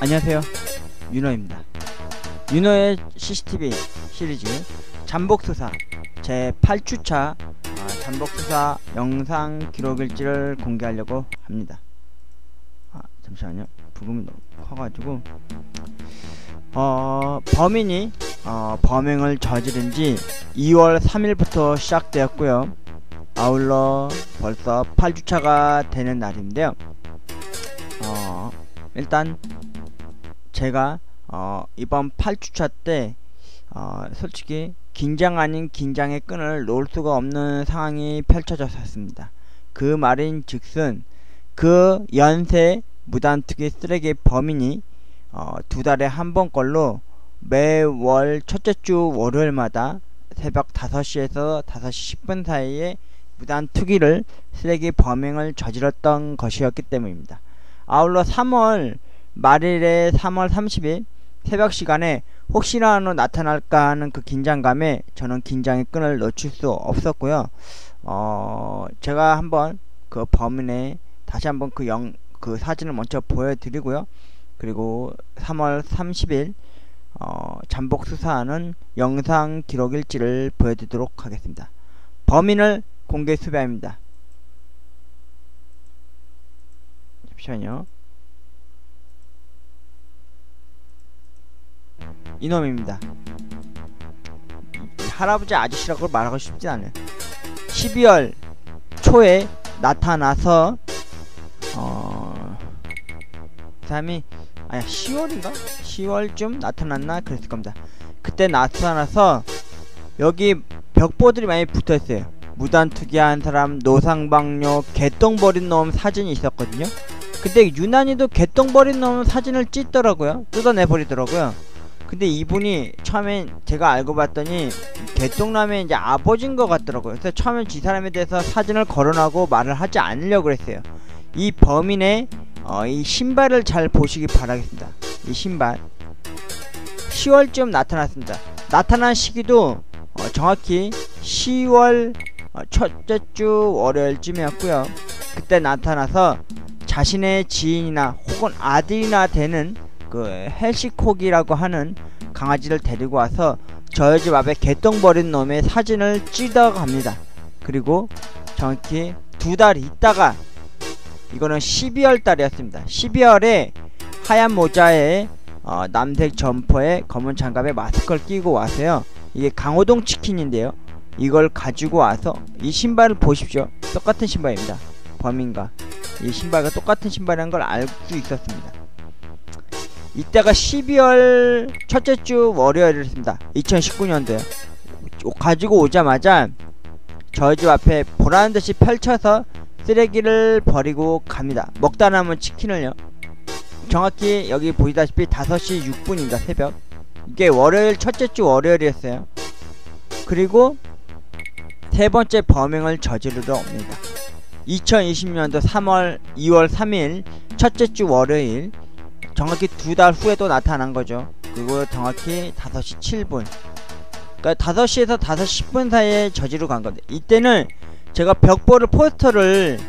안녕하세요, 윤호입니다. 윤호의 CCTV 시리즈 잠복수사 제 8주차 잠복수사 영상 기록일지를 공개하려고 합니다. 잠시만요, 부금이 너무 커가지고. 범인이 범행을 저지른 지 2월 3일부터 시작되었고요. 아울러 벌써 8주차가 되는 날인데요. 일단 제가 이번 8주차 때 솔직히 긴장 아닌 긴장의 끈을 놓을 수가 없는 상황이 펼쳐졌었습니다. 그 말인 즉슨 그 연쇄 무단투기 쓰레기 범인이 2달에 한 번꼴로 매월 첫째 주 월요일마다 새벽 5시에서 5시 10분 사이에 무단투기를 쓰레기 범행을 저질렀던 것이었기 때문입니다. 아울러 3월 말일에 3월 30일 새벽 시간에 혹시라도 나타날까 하는 그 긴장감에 저는 긴장의 끈을 놓칠 수 없었고요. 제가 한번 그 범인의 다시 한번 그 사진을 먼저 보여드리고요. 그리고 3월 30일 잠복 수사하는 영상 기록일지를 보여드리도록 하겠습니다. 범인을 공개 수배합니다. 잠시만요. 이놈입니다. 할아버지 아저씨라고 말하고 싶지 않아요. 12월 초에 나타나서 사람이 10월인가? 10월쯤 나타났나 그랬을 겁니다. 그때 나타나서 여기 벽보들이 많이 붙어있어요. 무단투기한 사람, 노상방뇨, 개똥 버린 놈 사진이 있었거든요. 근데 유난히도 개똥 버린 놈 사진을 찢더라고요. 뜯어내버리더라고요. 근데 이분이 처음엔 제가 알고 봤더니 개똥남의 이제 아버지인 것 같더라고요. 그래서 처음엔 이 사람에 대해서 사진을 거론하고 말을 하지 않으려고 그랬어요. 이 범인의 이 신발을 잘 보시기 바라겠습니다. 이 신발 10월쯤 나타났습니다. 나타난 시기도 정확히 10월 첫째 주 월요일쯤이었고요. 그때 나타나서 자신의 지인이나 혹은 아들이나 되는 그 헬시콕이라고 하는 강아지를 데리고 와서 저희 집 앞에 개똥 버린 놈의 사진을 찢어갑니다. 그리고 정확히 2달 있다가, 이거는 12월 달이었습니다. 12월에 하얀 모자에 남색 점퍼에 검은 장갑에 마스크를 끼고 와서요. 이게 강호동 치킨인데요. 이걸 가지고 와서 이 신발을 보십시오. 똑같은 신발입니다. 범인과 이 신발과 똑같은 신발이라는 걸 알 수 있었습니다. 이때가 12월 첫째 주 월요일이었습니다. 2019년도에 가지고 오자마자 저희 집 앞에 보란듯이 펼쳐서 쓰레기를 버리고 갑니다. 먹다 남은 치킨을요. 정확히 여기 보시다시피 5시 6분입니다. 새벽. 이게 월요일 첫째 주 월요일이었어요. 그리고 세 번째 범행을 저지르러 옵니다. 2020년도 2월 3일 첫째 주 월요일, 정확히 2달 후에도 나타난 거죠. 그리고 정확히 5시 7분, 그러니까 5시에서 5시 10분 사이에 저지르러 간 겁니다. 이때는 제가 벽보를 포스터를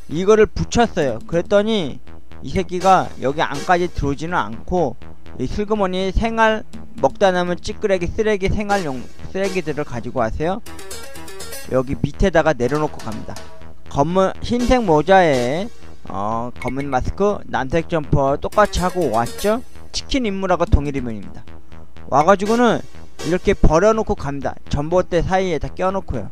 이거를 붙였어요. 그랬더니 이 새끼가 여기 안까지 들어오지는 않고 이 슬그머니 생활 먹다 남은 찌끄레기 쓰레기 생활용 쓰레기들을 가지고 와서요. 여기 밑에다가 내려놓고 갑니다. 검은 흰색 모자에 검은 마스크, 남색 점퍼 똑같이 하고 왔죠. 치킨 인물하고 동일 인물입니다. 와가지고는 이렇게 버려놓고 갑니다. 전봇대 사이에다 껴놓고요.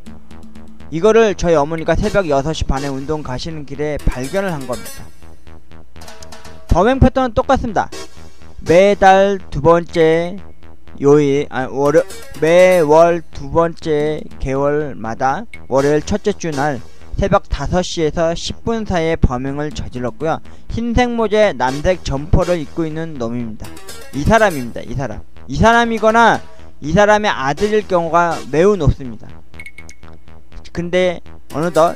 이거를 저희 어머니가 새벽 6시 반에 운동 가시는 길에 발견을 한 겁니다. 범행 패턴은 똑같습니다. 매달 두 번째 요일, 매월 두 번째 개월마다 월요일 첫째 주 날 새벽 5시에서 10분 사이에 범행을 저질렀고요. 흰색 모자에 남색 점퍼를 입고 있는 놈입니다. 이 사람입니다. 이 사람이거나 이 사람의 아들일 경우가 매우 높습니다. 근데 어느덧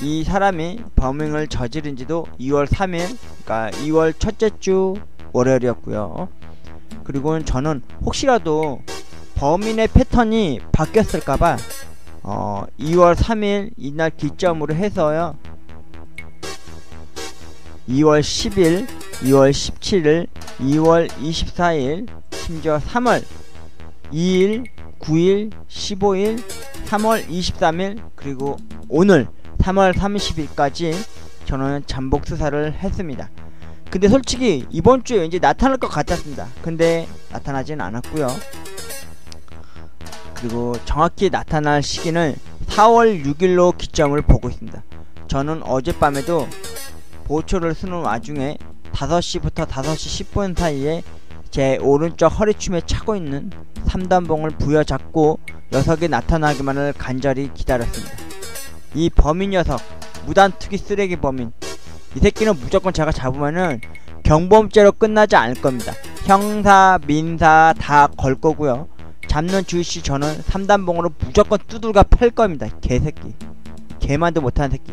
이 사람이 범행을 저지른지도 2월 3일, 그러니까 2월 첫째 주 월요일이었고요. 그리고 저는 혹시라도 범인의 패턴이 바뀌었을까봐 2월 3일 이날 기점으로 해서요, 2월 10일, 2월 17일, 2월 24일, 심지어 3월 2일, 9일, 15일, 3월 23일, 그리고 오늘 3월 30일까지 저는 잠복 수사를 했습니다. 근데 솔직히 이번 주에 왠지 나타날 것 같았습니다. 근데 나타나진 않았고요. 그리고 정확히 나타날 시기는 4월 6일로 기점을 보고 있습니다. 저는 어젯밤에도 보초를 쓰는 와중에 5시부터 5시 10분 사이에 제 오른쪽 허리춤에 차고 있는 3단봉을 부여잡고 녀석이 나타나기만을 간절히 기다렸습니다. 이 범인 녀석, 무단투기 쓰레기 범인, 이 새끼는 무조건 제가 잡으면은 경범죄로 끝나지 않을 겁니다. 형사, 민사 다 걸 거고요. 잡는 주시 저는 3단봉으로 무조건 두들겨 팰 겁니다. 개새끼, 개만도 못하는 새끼.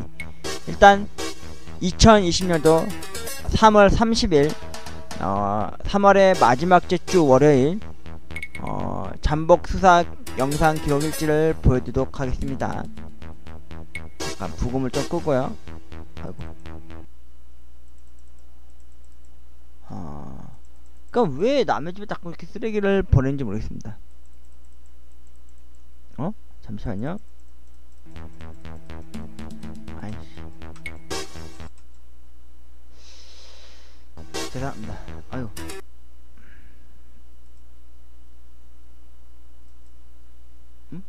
일단 2020년도 3월 30일 3월의 마지막 주 월요일 잠복 수사 영상 기록 일지를 보여드리도록 하겠습니다. 잠깐 부금을 좀 끄고요. 아이고. 그니까 왜 남의 집에 자꾸 이렇게 쓰레기를 버리는지 모르겠습니다. 잠시만요. 아이씨, 죄송합니다. 아유. 응?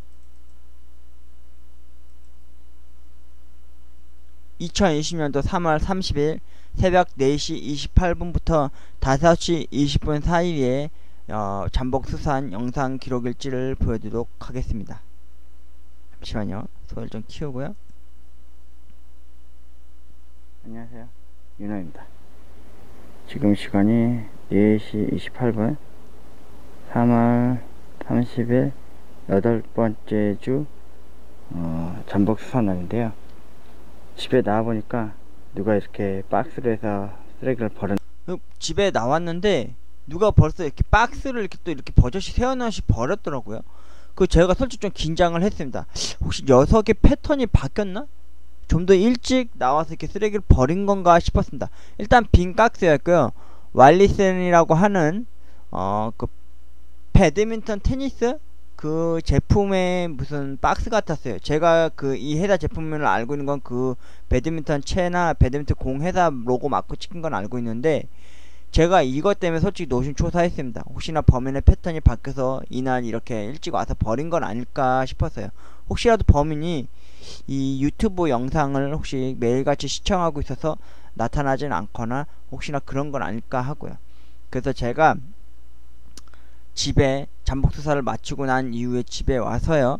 2020년도 3월 30일 새벽 4시 28분부터 5시 20분 사이에 잠복 수사한 영상 기록일지를 보여드리도록 하겠습니다. 잠시만요. 소리를 좀 키우고요. 안녕하세요. 윤호입니다. 지금 시간이 4시 28분 3월 30일 8번째 주 잠복 수사 날인데요. 집에 나와보니까 누가 이렇게 박스로 해서 쓰레기를 집에 나왔는데 누가 벌써 이렇게 박스를 이렇게 또 이렇게 버젓이 세워놓으시 버렸더라고요. 그 제가 솔직히 좀 긴장을 했습니다. 혹시 녀석의 패턴이 바뀌었나? 좀 더 일찍 나와서 이렇게 쓰레기를 버린 건가 싶었습니다. 일단 빈 박스였고요. 왈리슨이라고 하는 그 배드민턴 테니스 그 제품의 무슨 박스 같았어요. 제가 그 이 회사 제품을 알고 있는 건 그 배드민턴 채나 배드민턴 공 회사 로고 마크 찍힌 건 알고 있는데, 제가 이것 때문에 솔직히 노심초사했습니다. 혹시나 범인의 패턴이 바뀌어서 이날 이렇게 일찍 와서 버린 건 아닐까 싶었어요. 혹시라도 범인이 이 유튜브 영상을 혹시 매일같이 시청하고 있어서 나타나진 않거나 혹시나 그런 건 아닐까 하고요. 그래서 제가 집에 잠복 수사를 마치고 난 이후에 집에 와서요,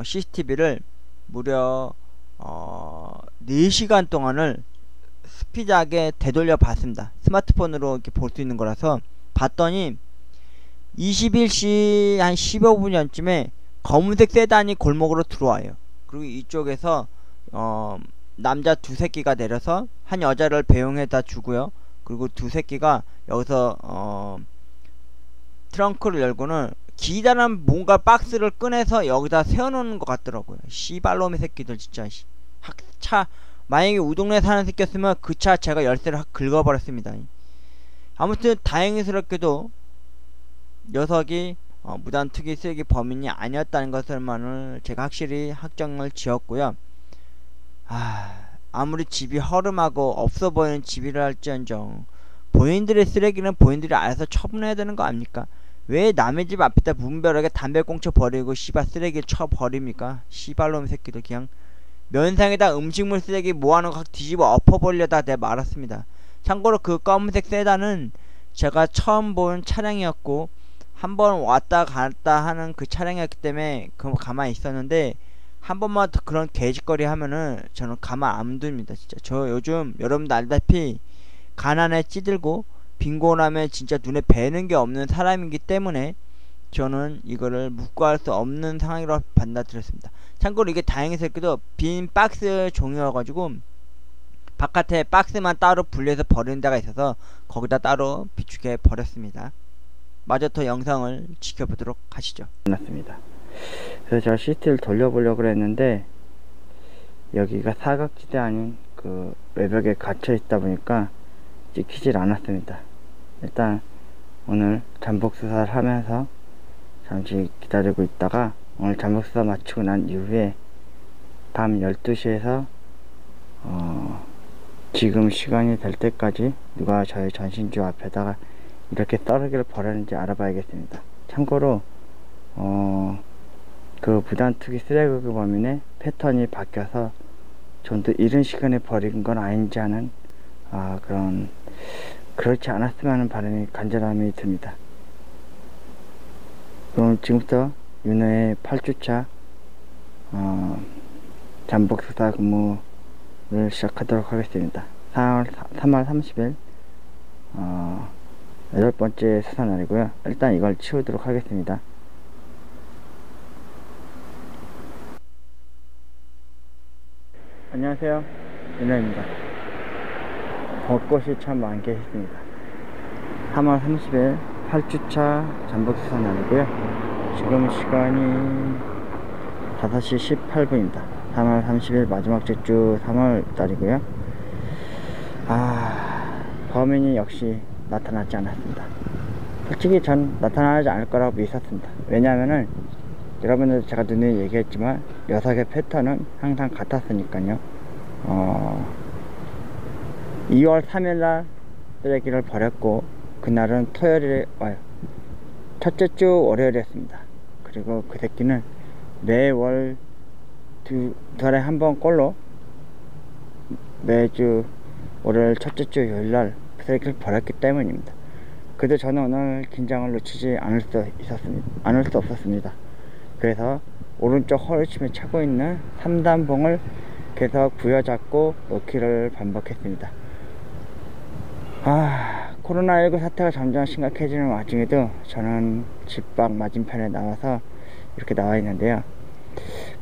CCTV를 무려 4시간 동안을 스피드하게 되돌려 봤습니다. 스마트폰으로 이렇게 볼 수 있는 거라서 봤더니 21시 한 15분 전쯤에 검은색 세단이 골목으로 들어와요. 그리고 이쪽에서 남자 두 새끼가 내려서 한 여자를 배웅해다 주고요. 그리고 두 새끼가 여기서 트렁크를 열고는 기다란 뭔가 박스를 꺼내서 여기다 세워놓는 것 같더라고요. 씨발놈의 새끼들 진짜. 차 만약에 우동네 사는 새끼였으면 그 차 제가 열쇠를 확 긁어버렸습니다. 아무튼 다행스럽게도 녀석이 무단투기 쓰레기 범인이 아니었다는 것을만을 제가 확실히 확정을 지었고요. 아무리 집이 허름하고 없어 보이는 집이라 할지언정 본인들의 쓰레기는 본인들이 알아서 처분해야 되는 거 아닙니까? 왜 남의 집 앞에다 무분별하게 담배 꽁초 버리고 씨발 쓰레기 쳐버립니까? 씨발놈 새끼들. 그냥 면상에다 음식물 쓰레기 모아놓은 거 뒤집어 엎어버리려다 내 말았습니다. 참고로 그 검은색 세단은 제가 처음 본 차량이었고 한번 왔다 갔다 하는 그 차량이었기 때문에 가만히 있었는데, 한 번만 더 그런 개짓거리 하면은 저는 가만 안 둡니다. 진짜 저 요즘 여러분들 알다시피 가난에 찌들고 빈곤함에 진짜 눈에 뵈는 게 없는 사람이기 때문에 저는 이거를 묵과할 수 없는 상황이라고 받아들였습니다. 참고로 이게 다행스럽게도 빈 박스 종이여가지고 바깥에 박스만 따로 분리해서 버리는 데가 있어서 거기다 따로 비축해 버렸습니다. 마저 더 영상을 지켜보도록 하시죠. 끝났습니다. 그래서 제가 CCTV를 돌려보려고 했는데 여기가 사각지대 아닌 그 외벽에 갇혀 있다 보니까 찍히질 않았습니다. 일단 오늘 잠복 수사를 하면서 잠시 기다리고 있다가 오늘 잠복 수사 마치고 난 이후에 밤 12시에서 지금 시간이 될 때까지 누가 저희 전신주 앞에다가 이렇게 썰기를 버렸는지 알아봐야겠습니다. 참고로 그 무단투기 쓰레기 범인의 패턴이 바뀌어서 좀 더 이른 시간에 버린 건 아닌지 하는 그렇지 않았으면 하는 바람이 간절함이 듭니다. 그럼 지금부터 윤호의 8주차 잠복 수사 근무를 시작하도록 하겠습니다. 3월 30일 8번째 수사 날이고요. 일단 이걸 치우도록 하겠습니다. 안녕하세요, 윤호입니다. 벚꽃이 참 많게 있습니다. 3월 30일 8주차 잠복 수사 날이고요. 지금 시간이 5시 18분입니다 3월 30일 마지막 주 3월 달이고요. 범인이 역시 나타나지 않았습니다. 솔직히 전 나타나지 않을 거라고 믿었습니다. 왜냐하면은 여러분들 제가 눈에 얘기했지만 녀석의 패턴은 항상 같았으니까요. 2월 3일날 쓰레기를 버렸고 그날은 토요일에 와요. 첫째 주 월요일이었습니다. 그리고 그 새끼는 매월 두 달에 한 번 꼴로 매주 월요일 첫째 주 요일날 쓰레기를 버렸기 때문입니다. 그래도 저는 오늘 긴장을 놓치지 않을 수 없었습니다. 그래서 오른쪽 허리춤에 차고 있는 3단봉을 계속 부여잡고 놓기를 반복했습니다. 코로나19 사태가 점점 심각해지는 와중에도 저는 집 밖 맞은편에 나와서 이렇게 나와 있는데요.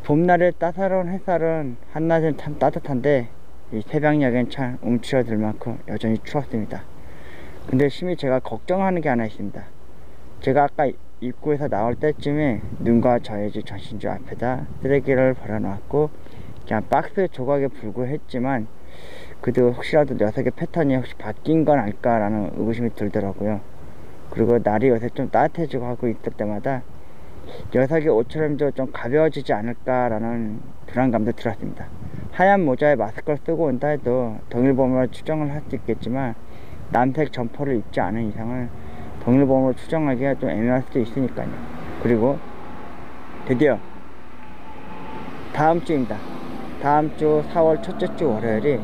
봄날의 따사로운 햇살은 한낮은 참 따뜻한데 이 새벽녘엔 참 움츠러들 만큼 여전히 추웠습니다. 근데 심히 제가 걱정하는 게 하나 있습니다. 제가 아까 입구에서 나올 때쯤에 눈과 저의 집 전신주 앞에다 쓰레기를 버려놓았고 그냥 박스 조각에 불과했지만 그래도 혹시라도 녀석의 패턴이 혹시 바뀐 건 아닐까라는 의구심이 들더라고요. 그리고 날이 요새 좀 따뜻해지고 하고 있을 때마다 녀석의 옷차림도 좀 가벼워지지 않을까라는 불안감도 들었습니다. 하얀 모자에 마스크를 쓰고 온다 해도 동일범으로 추정을 할 수 있겠지만 남색 점퍼를 입지 않은 이상은 동일범으로 추정하기가 좀 애매할 수도 있으니까요. 그리고 드디어 다음 주입니다. 다음 주 4월 첫째 주 월요일이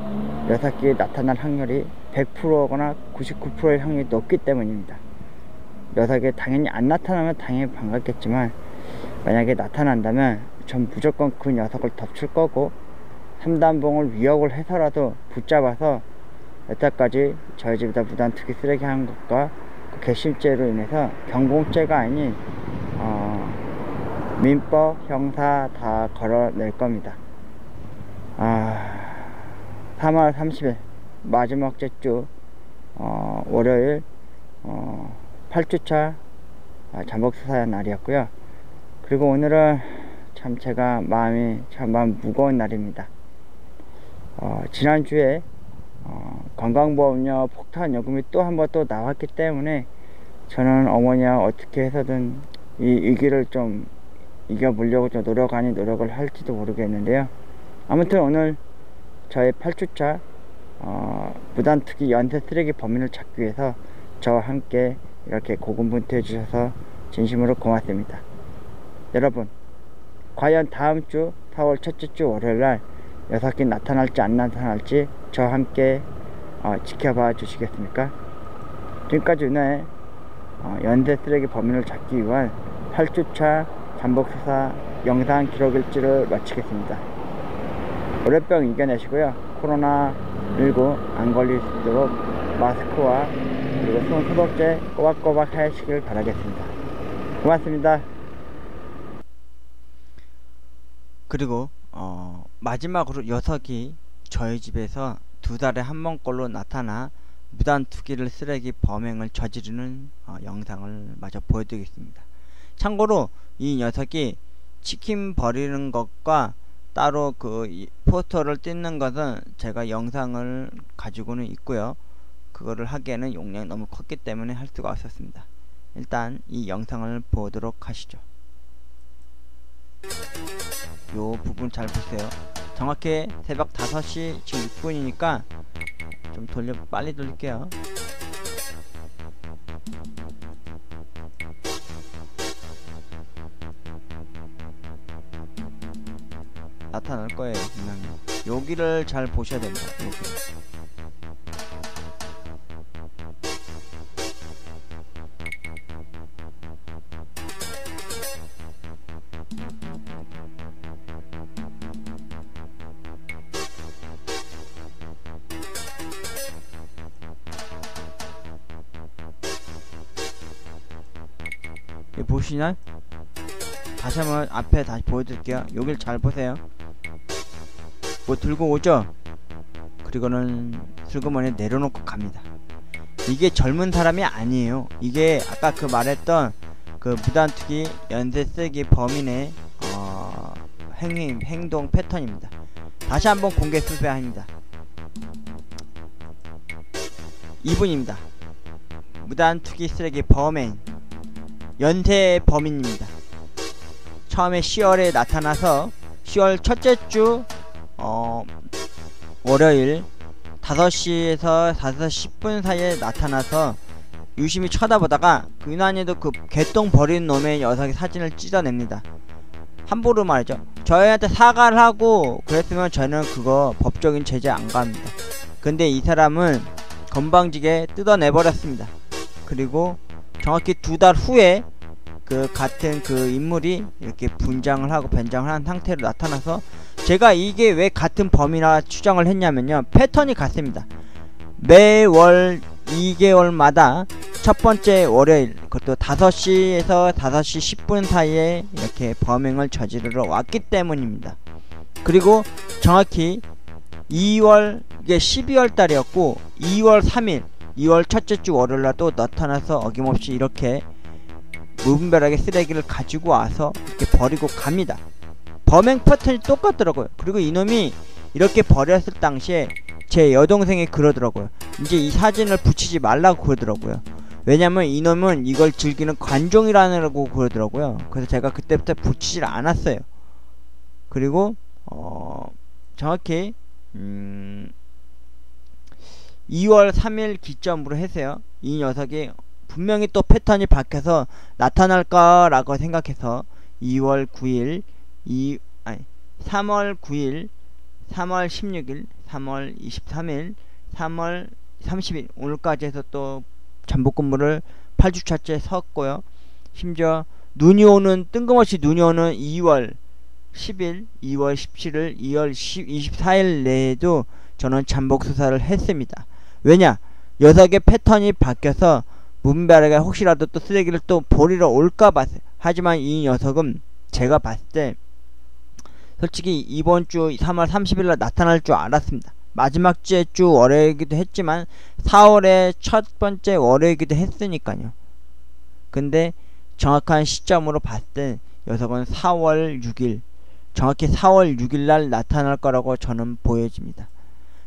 녀석이 나타날 확률이 100%거나 99%의 확률이 높기 때문입니다. 녀석이 당연히 안 나타나면 당연히 반갑겠지만 만약에 나타난다면 전 무조건 그 녀석을 덮칠 거고 3단봉을 위협을 해서라도 붙잡아서 여태까지 저희 집에다 무단투기 쓰레기 한 것과 그 괘씸죄로 인해서 경공죄가 아닌 민법, 형사 다 걸어낼 겁니다. 3월 30일 마지막 주 월요일 8주차 잠복 수사의 날이었고요. 그리고 오늘은 참 제가 마음 무거운 날입니다. 지난주에 건강보험료 폭탄 요금이 또 한 번 또 나왔기 때문에 저는 어머니와 어떻게 해서든 이 위기를 좀 이겨보려고 좀 노력을 할지도 모르겠는데요. 아무튼 오늘 저의 8주차 무단투기 연쇄 쓰레기 범인을 찾기 위해서 저와 함께 이렇게 고군분투해 주셔서 진심으로 고맙습니다. 여러분, 과연 다음 주 4월 첫째 주 월요일날 녀석이 나타날지 안 나타날지 저와 함께 지켜봐 주시겠습니까? 지금까지 윤호의 연쇄 쓰레기 범인을 찾기 위한 8주차 잠복수사 영상 기록일지를 마치겠습니다. 월요병 이겨내시고요. 코로나19 안 걸릴 수 있도록 마스크와 그리고 손 소독제 꼬박꼬박 하시길 바라겠습니다. 고맙습니다. 그리고 마지막으로 녀석이 저희 집에서 2달에 한 번꼴로 나타나 무단투기를 쓰레기 범행을 저지르는 영상을 마저 보여드리겠습니다. 참고로 이 녀석이 치킨 버리는 것과 따로 그 포스터를 뜯는 것은 제가 영상을 가지고는 있고요. 그거를 하기에는 용량이 너무 컸기 때문에 할 수가 없었습니다. 일단 이 영상을 보도록 하시죠. 요 부분 잘 보세요. 정확히 새벽 5시 지금 6분이니까 좀 빨리 돌릴게요. 나타날 거예요, 분명히. 여기를 잘 보셔야 됩니다. 여기. 여기 보시나? 다시 한번 앞에 다시 보여드릴게요. 여길 잘 보세요. 뭐 들고 오죠? 그리고는 슬그머니 내려놓고 갑니다. 이게 젊은 사람이 아니에요. 이게 아까 그 말했던 그 무단투기 연쇄 쓰기 범인의 행동 패턴입니다. 다시 한번 공개 수배합니다. 이분입니다. 무단투기 쓰레기 범인 연쇄 범인입니다. 처음에 10월에 나타나서 10월 첫째 주 월요일 5시에서 5시 10분 사이에 나타나서 유심히 쳐다보다가 유난히도 그 개똥 버리는 놈의 녀석의 사진을 찢어냅니다. 함부로 말이죠. 저희한테 사과를 하고 그랬으면 저는 그거 법적인 제재 안 갑니다. 근데 이 사람은 건방지게 뜯어내버렸습니다. 그리고 정확히 2달 후에 그 같은 그 인물이 이렇게 분장을 하고 변장을 한 상태로 나타나서 제가 이게 왜 같은 범이라 추정을 했냐면요, 패턴이 같습니다. 매월 2개월마다 첫 번째 월요일, 그것도 5시에서 5시 10분 사이에 이렇게 범행을 저지르러 왔기 때문입니다. 그리고 정확히 2월, 이게 12월 달이었고 2월 3일 2월 첫째 주 월요일날 또 나타나서 어김없이 이렇게 무분별하게 쓰레기를 가지고 와서 이렇게 버리고 갑니다. 범행 패턴이 똑같더라고요. 그리고 이놈이 이렇게 버렸을 당시에 제 여동생이 그러더라고요. 이제 이 사진을 붙이지 말라고 그러더라고요. 왜냐면 이놈은 이걸 즐기는 관종이라고 그러더라고요. 그래서 제가 그때부터 붙이질 않았어요. 그리고 정확히 2월 3일 기점으로 해서요, 이 녀석이 분명히 또 패턴이 바뀌어서 나타날 거라고 생각해서 2월 9일 3월 9일 3월 16일 3월 23일 3월 30일 오늘까지 해서 또 잠복근무를 8주차째 섰고요. 심지어 뜬금없이 눈이 오는 2월 10일 2월 17일 2월 24일 내에도 저는 잠복수사를 했습니다. 왜냐? 녀석의 패턴이 바뀌어서 무분별하게 혹시라도 또 쓰레기를 또 버리러 올까 봤어요. 하지만 이 녀석은 제가 봤을 때 솔직히 이번 주 3월 30일날 나타날 줄 알았습니다. 마지막 주 월요일이기도 했지만 4월의 첫 번째 월요일이기도 했으니까요. 근데 정확한 시점으로 봤을 때 녀석은 4월 6일, 정확히 4월 6일날 나타날 거라고 저는 보여집니다.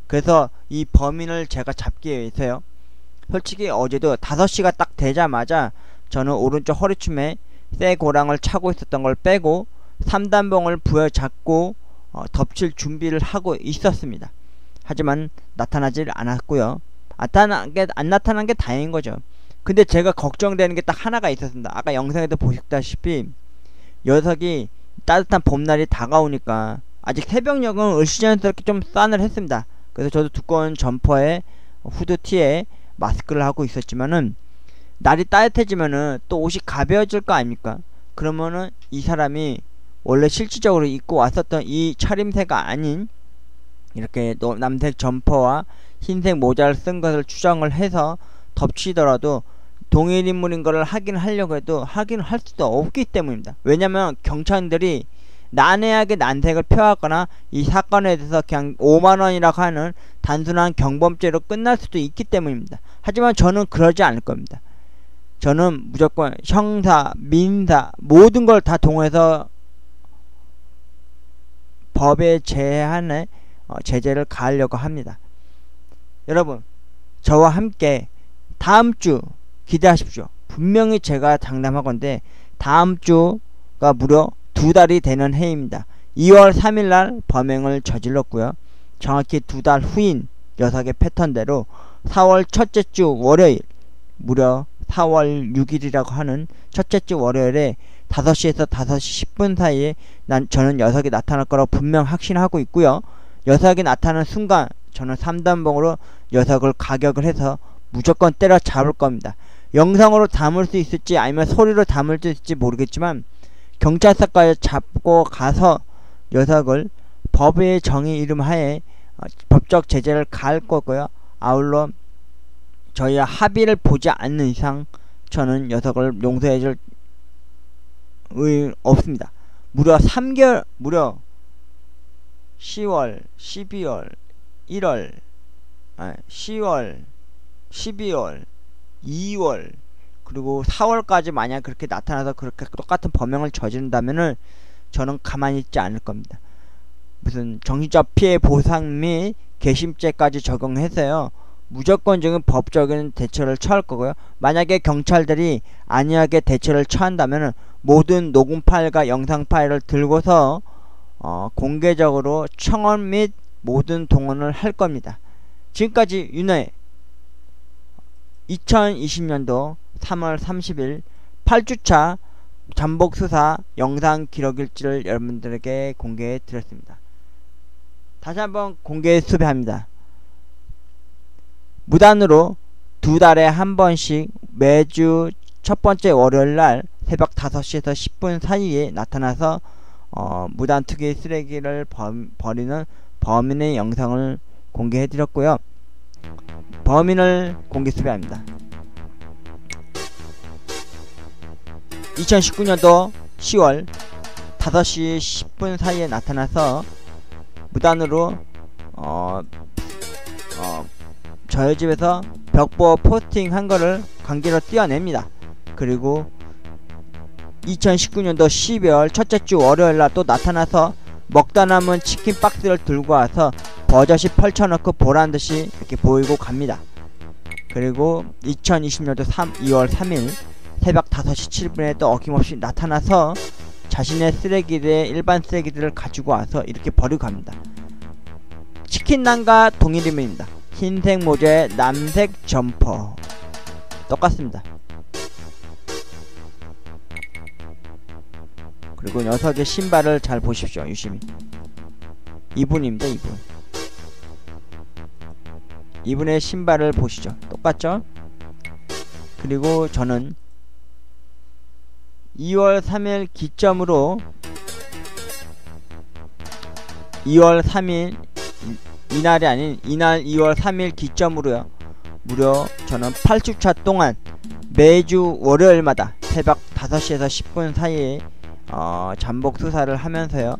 그래서 이 범인을 제가 잡기 위해서요, 솔직히 어제도 5시가 딱 되자마자 저는 오른쪽 허리춤에 새 고랑을 차고 있었던 걸 빼고 3단봉을 부여잡고 덮칠 준비를 하고 있었습니다. 하지만 나타나질 않았고요. 안 나타난 게 다행인 거죠. 근데 제가 걱정되는 게 딱 하나가 있었습니다. 아까 영상에도 보셨다시피 녀석이 따뜻한 봄날이 다가오니까 아직 새벽녘은 을씨년스럽게 좀 싸늘했습니다. 그래서 저도 두꺼운 점퍼에 후드티에 마스크를 하고 있었지만은 날이 따뜻해지면은 또 옷이 가벼워질 거 아닙니까? 그러면은 이 사람이 원래 실질적으로 입고 왔었던 이 차림새가 아닌 이렇게 남색 점퍼와 흰색 모자를 쓴 것을 추정을 해서 덮치더라도 동일 인물인 것을 확인하려고 해도 확인을 할 수도 없기 때문입니다. 왜냐면 경찰들이 난해하게 난색을 표하거나 이 사건에 대해서 그냥 5만원이라고 하는 단순한 경범죄로 끝날 수도 있기 때문입니다. 하지만 저는 그러지 않을 겁니다. 저는 무조건 형사, 민사 모든 걸 다 동원해서 법의 제한에 제재를 가하려고 합니다. 여러분, 저와 함께 다음주 기대하십시오. 분명히 제가 장담하건대 다음주가 무려 2달이 되는 해입니다. 2월 3일날 범행을 저질렀고요. 정확히 2달 후인 녀석의 패턴대로 4월 첫째 주 월요일, 무려 4월 6일이라고 하는 첫째 주 월요일에 5시에서 5시 10분 사이에 저는 녀석이 나타날 거라고 분명 확신하고 있고요. 녀석이 나타나는 순간 저는 3단봉으로 녀석을 가격을 해서 무조건 때려잡을 겁니다. 영상으로 담을 수 있을지 아니면 소리로 담을 수 있을지 모르겠지만 경찰서까지 잡고 가서 녀석을 법의 정의 이름 하에 법적 제재를 가할 거고요. 아울러 저희와 합의를 보지 않는 이상 저는 녀석을 용서해줄 의 없습니다. 무려 3개월, 무려 10월, 12월, 1월, 10월, 12월, 2월, 그리고 4월까지 만약 그렇게 나타나서 그렇게 똑같은 범행을 저지른다면은 저는 가만히 있지 않을 겁니다. 무슨 정신적 피해 보상 및 괘씸죄까지 적용해서요, 무조건적인 법적인 대처를 처할 거고요. 만약에 경찰들이 안이하게 대처를 처한다면은 모든 녹음 파일과 영상 파일을 들고서 공개적으로 청원 및 모든 동원을 할 겁니다. 지금까지 윤호의 2020년도 3월 30일 8주차 잠복수사 영상 기록일지를 여러분들에게 공개해 드렸습니다. 다시 한번 공개 수배합니다. 무단으로 2달에 한 번씩 매주 첫 번째 월요일날 새벽 5시에서 10분 사이에 나타나서 무단 투기 쓰레기를 버리는 범인의 영상을 공개해 드렸고요. 범인을 공개 수배합니다. 2019년도 10월 5시 10분 사이에 나타나서 무단으로 저희 집에서 벽보 포스팅 한 거를 관계로 띄어냅니다. 그리고 2019년도 12월 첫째 주 월요일날 또 나타나서 먹다 남은 치킨 박스를 들고 와서 버젓이 펼쳐놓고 보란듯이 이렇게 보이고 갑니다. 그리고 2020년도 2월 3일 새벽 5시 7분에 또 어김없이 나타나서 자신의 쓰레기들의 일반 쓰레기들을 가지고 와서 이렇게 버리고 갑니다. 치킨난과 동일인물입니다. 흰색 모자에 남색 점퍼 똑같습니다. 그리고 녀석의 신발을 잘 보십시오. 유심히 이분입니다. 이분의 신발을 보시죠. 똑같죠? 그리고 저는 2월 3일 기점으로 2월 3일 이날이 아닌 이날 2월 3일 기점으로요, 무려 저는 8주차 동안 매주 월요일마다 새벽 5시에서 10분 사이에 잠복 수사를 하면서요,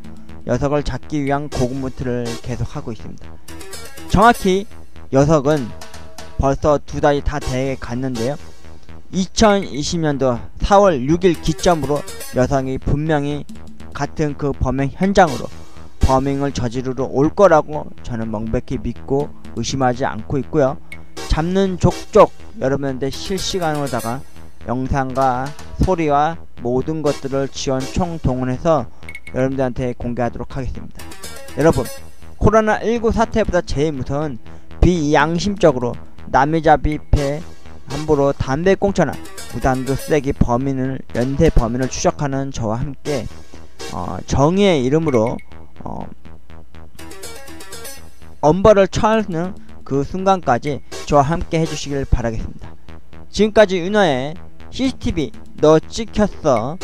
녀석을 잡기 위한 고군분투를 계속하고 있습니다. 정확히 녀석은 벌써 2달이 다 돼 갔는데요, 2020년도 4월 6일 기점으로 녀석이 분명히 같은 그 범행 현장으로 범행을 저지르러 올 거라고 저는 명백히 믿고 의심하지 않고 있고요. 잡는 족족 여러분들 실시간으로다가 영상과 소리와 모든 것들을 지원 총동원해서 여러분들한테 공개하도록 하겠습니다. 여러분, 코로나19 사태보다 제일 무서운 비양심적으로 남의 잡입해 함부로 담배 꽁초나 무단도 쓰레기 범인을 연쇄 범인을 추적하는 저와 함께 정의의 이름으로 엄벌을 처하는 그 순간까지 저와 함께 해주시길 바라겠습니다. 지금까지 윤호의 CCTV 너 찍혔어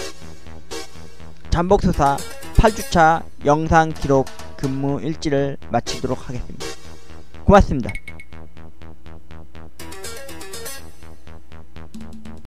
잠복수사 8주차 영상 기록 근무 일지를 마치도록 하겠습니다. 고맙습니다.